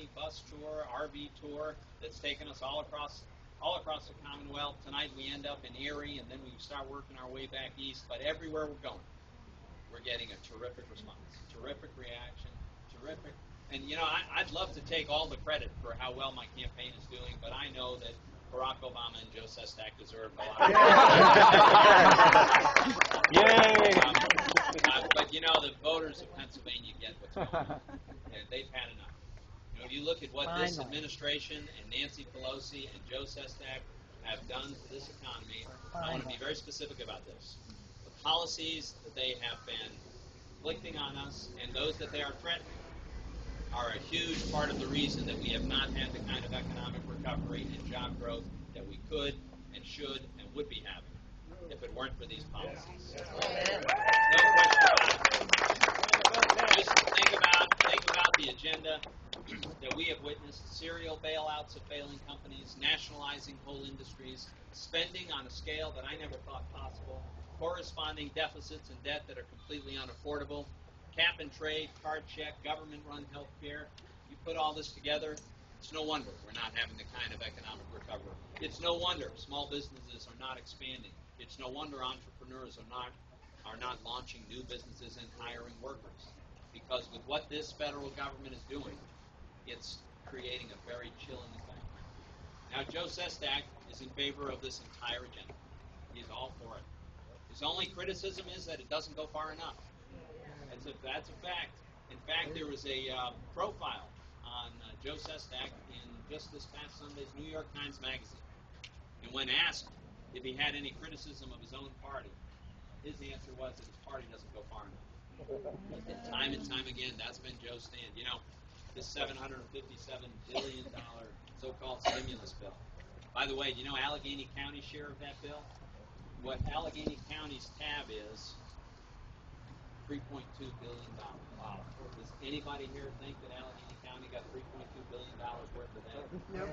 family bus tour, RV tour that's taken us all across the Commonwealth. Tonight we end up in Erie, and then we start working our way back east. But everywhere we're going, we're getting a terrific response, terrific reaction, terrific. And, you know, I'd love to take all the credit for how well my campaign is doing, but I know that Barack Obama and Joe Sestak deserve a lot of credit. But, you know, the voters of Pennsylvania get what's going on. And they've had enough. You know, if you look at what this administration and Nancy Pelosi and Joe Sestak have done to this economy, I want to be very specific about this. The policies that they have been inflicting on us and those that they are threatening are a huge part of the reason that we have not had the kind of economic recovery and job growth that we could and should and would be having if it weren't for these policies. No question about it. Just think about the agenda that we have witnessed: serial bailouts of failing companies, nationalizing whole industries, spending on a scale that I never thought possible, corresponding deficits and debt that are completely unaffordable, cap and trade, card check, government-run health care. You put all this together, it's no wonder we're not having the kind of economic recovery. It's no wonder small businesses are not expanding. It's no wonder entrepreneurs are not launching new businesses and hiring workers. Because with what this federal government is doing, it's creating a very chilling effect. Now, Joe Sestak is in favor of this entire agenda. He's all for it. His only criticism is that it doesn't go far enough. That's a fact. In fact, there was a profile on Joe Sestak in just this past Sunday's New York Times Magazine. And when asked if he had any criticism of his own party, his answer was that his party doesn't go far enough. Time and time again, that's been Joe's stand. You know, this $757 billion so-called stimulus bill. By the way, do you know Allegheny County's share of that bill? What Allegheny County's tab is $3.2 billion. Wow. Does anybody here think that Allegheny County got $3.2 billion worth of that? No.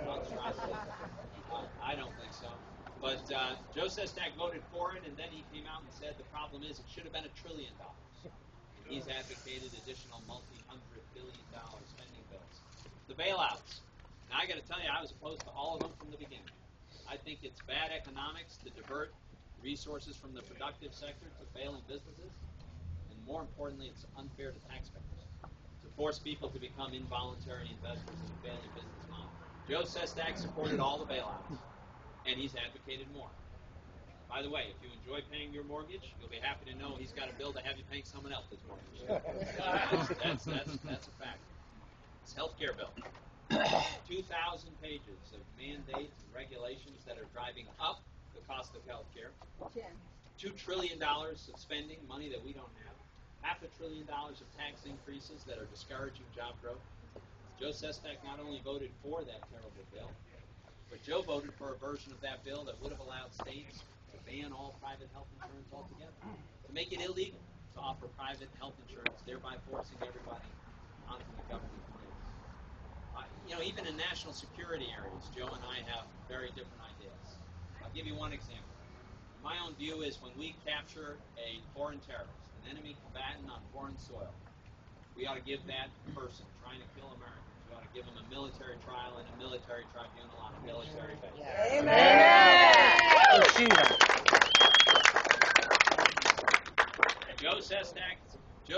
I don't think so. But Joe Sestak voted for it, and then he came out and said the problem is it should have been $1 trillion. And he's advocated additional multi-hundred billion dollar spending bills. The bailouts. Now, I got to tell you, I was opposed to all of them from the beginning. I think it's bad economics to divert resources from the productive sector to failing businesses. More importantly, it's unfair to taxpayers to force people to become involuntary investors in a failing business model. Joe Sestak supported all the bailouts, and he's advocated more. By the way, if you enjoy paying your mortgage, you'll be happy to know he's got a bill to have you paying someone else's mortgage. That's a fact. His health care bill. 2,000 pages of mandates and regulations that are driving up the cost of health care. $2 trillion of spending, money that we don't have. $500 billion of tax increases that are discouraging job growth. Joe Sestak not only voted for that terrible bill, but Joe voted for a version of that bill that would have allowed states to ban all private health insurance altogether, to make it illegal to offer private health insurance, thereby forcing everybody onto the government plans. You know, even in national security areas, Joe and I have very different ideas. I'll give you one example. My own view is when we capture a foreign terrorist, an enemy combatant on foreign soil, we ought to give that person trying to kill Americans, we ought to give them a military trial in a military tribunal on a military basis. Amen. Joe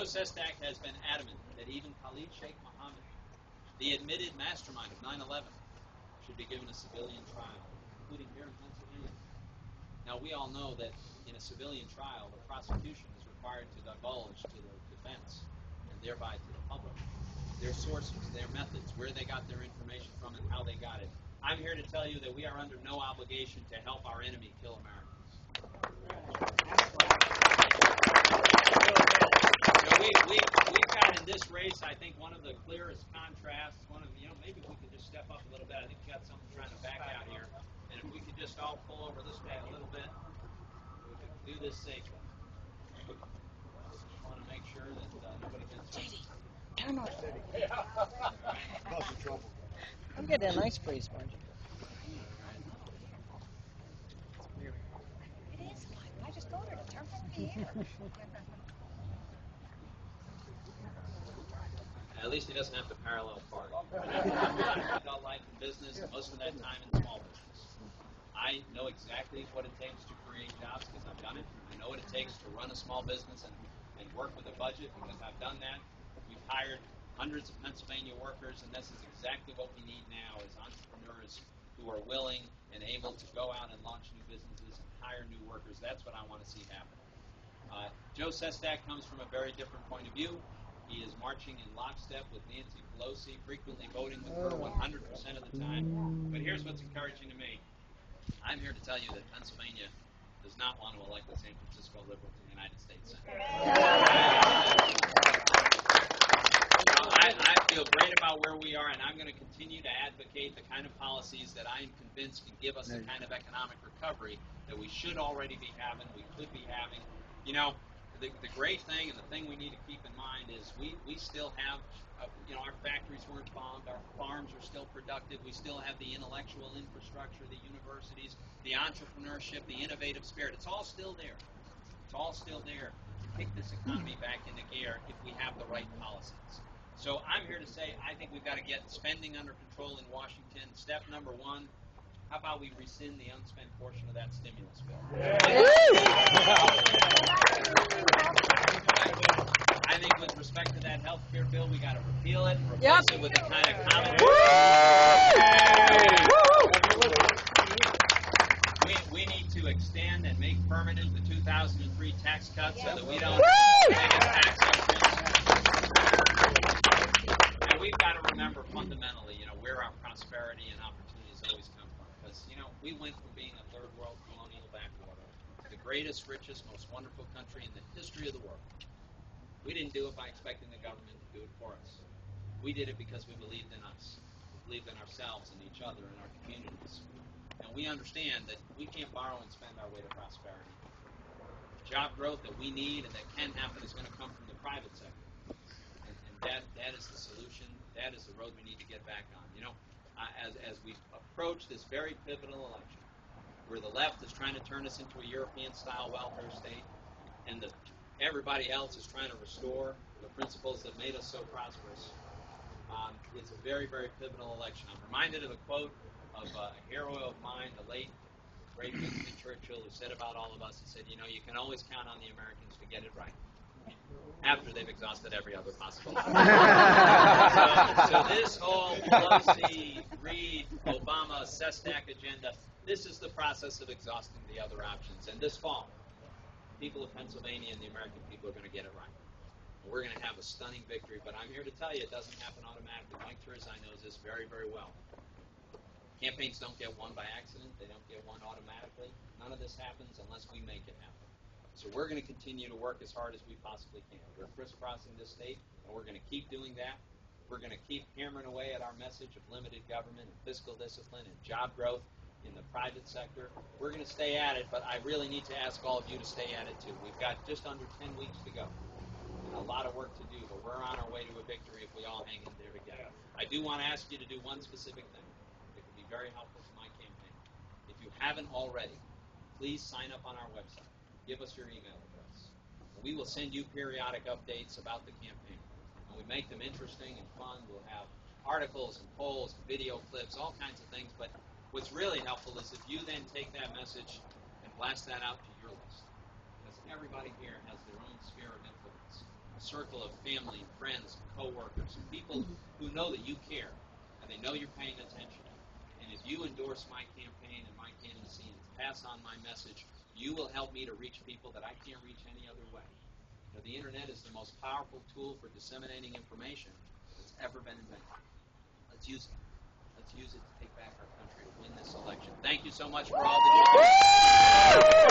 Sestak has been adamant that even Khalid Sheikh Mohammed, the admitted mastermind of 9/11, should be given a civilian trial, including here in Pennsylvania. Now, we all know that in a civilian trial, the prosecution is required to divulge to the defense, and thereby to the public, their sources, their methods, where they got their information from, and how they got it. I'm here to tell you that we are under no obligation to help our enemy kill Americans. We've got in this race, I think, one of the clearest contrasts. Maybe we could just step up a little bit. I think we got someone trying to back out here. And if we could just all pull over this way a little bit, we could do this safely. I just want to make sure that nobody gets hurt. Turn off. I'm getting a nice breeze, Margie. It is fun. I just told her to turn off the air. At least he doesn't have to parallel park. adult life in business, and most of that time in small business. I know exactly what it takes to create jobs because I've done it. I know what it takes to run a small business and work with a budget because I've done that. We've hired hundreds of Pennsylvania workers, and this is exactly what we need now is entrepreneurs who are willing and able to go out and launch new businesses and hire new workers. That's what I want to see happen. Joe Sestak comes from a very different point of view. He is marching in lockstep with Nancy Pelosi, frequently voting with her 100% of the time. But here's what's encouraging to me. I'm here to tell you that Pennsylvania does not want to elect a San Francisco liberal to the United States Senate. I feel great about where we are, and I'm going to continue to advocate the kind of policies that I'm convinced can give us the kind of economic recovery that we should already be having, we could be having. You know, the great thing and the thing we need to keep in mind is we still have, our factories weren't bombed, our farms are still productive, we still have the intellectual infrastructure, the universities, the entrepreneurship, the innovative spirit. It's all still there. It's all still there to kick this economy back into gear if we have the right policies. So I'm here to say I think we've got to get spending under control in Washington. Step number one, how about we rescind the unspent portion of that stimulus bill? I think with respect to that health care bill, we got to repeal it and replace it with a kind of common. We need to extend and make permanent the 2003 tax cuts so that we don't make a tax increase. And we've got to remember fundamentally, where our prosperity and opportunities always come from. Because, we went from being a third world colonial backwater to the greatest, richest, most wonderful country in the history of the world. We didn't do it by expecting the government to do it for us. We did it because we believed in us. We believed in ourselves and each other and our communities. And we understand that we can't borrow and spend our way to prosperity. The job growth that we need and that can happen is going to come from the private sector. And that is the solution. That is the road we need to get back on. As we approach this very pivotal election, where the left is trying to turn us into a European-style welfare state, and everybody else is trying to restore the principles that made us so prosperous, it's a very, very pivotal election. I'm reminded of a quote of a hero of mine, the late, great Winston Churchill, who said about all of us, he said, you can always count on the Americans to get it right after they've exhausted every other possible option. So this whole Pelosi, Reid, Obama, Sestak agenda, this is the process of exhausting the other options. And this fall, people of Pennsylvania and the American people are going to get it right. We're going to have a stunning victory, but I'm here to tell you it doesn't happen automatically. Mike Turzai knows this very, very well. Campaigns don't get won by accident. They don't get won automatically. None of this happens unless we make it happen. So we're going to continue to work as hard as we possibly can. We're crisscrossing this state, and we're going to keep doing that. We're going to keep hammering away at our message of limited government and fiscal discipline and job growth in the private sector. We're going to stay at it, but I really need to ask all of you to stay at it too. We've got just under 10 weeks to go and a lot of work to do, but we're on our way to a victory if we all hang in there together. I do want to ask you to do one specific thing. It would be very helpful to my campaign. If you haven't already, please sign up on our website. Give us your email address. We will send you periodic updates about the campaign. And we make them interesting and fun. We'll have articles and polls and video clips, all kinds of things, but what's really helpful is if you then take that message and blast that out to your list. Because everybody here has their own sphere of influence, a circle of family, friends, and coworkers, and people who know that you care, and they know you're paying attention. And if you endorse my campaign and my candidacy and pass on my message, you will help me to reach people that I can't reach any other way. The internet is the most powerful tool for disseminating information that's ever been invented. Let's use it. Let's use it to take back our country to win this election. Thank you so much for all that you do.